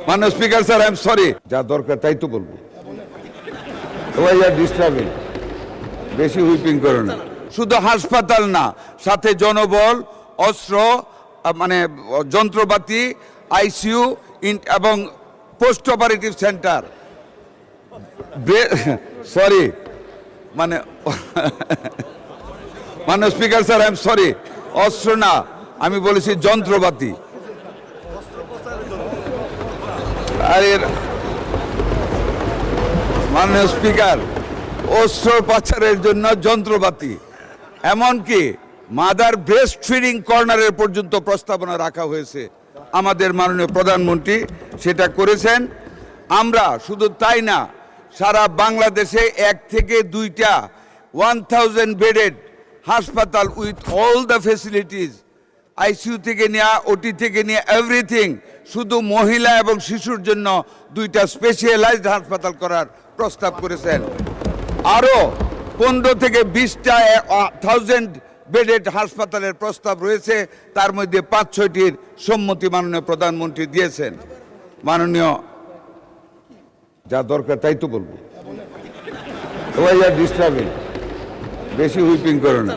মাননীয় speaker sir, I am sorry, যা দরকার তাই তো বলবো। ডিস্টার্বিং, বেশি হুইপিং করো না। শুধু হাসপাতাল না, সাথে জনবল, অস্ত্র, মানে যন্ত্রপাতি, আইসিইউ এবং পোস্ট অপারেটিভ সেন্টার। সরি, মাননীয় speaker sir, I am sorry, অস্ত্র না, আমি বলেছি যন্ত্রপাতি। আরে মাননীয় স্পিকার, অস্ত্র পাচারের জন্য যন্ত্রপাতি, এমনকি মাদার ব্রেস্ট ফিডিং কর্নারের পর্যন্ত প্রস্তাবনা রাখা হয়েছে। আমাদের মাননীয় প্রধানমন্ত্রী সেটা করেছেন। আমরা শুধু তাই না, সারা বাংলাদেশে 1 থেকে 2টা 1000 বেডেড হাসপাতাল with all the facilities, ICU থেকে নেওয়া, ওটি থেকে নিয়ে এভরিথিং, শুধু মহিলা এবং শিশুর জন্য 2টা স্পেশালাইজড হাসপাতাল করার প্রস্তাব করেছেন। আরও 15 থেকে 20টা 1000 বেডেড হাসপাতালের প্রস্তাব রয়েছে, তার মধ্যে 5-6টির সম্মতি মাননীয় প্রধানমন্ত্রী দিয়েছেন। মাননীয়, যা দরকার তাই তো বলবো। ডিস্টার্বিং, বেশি হুইপিং করো না।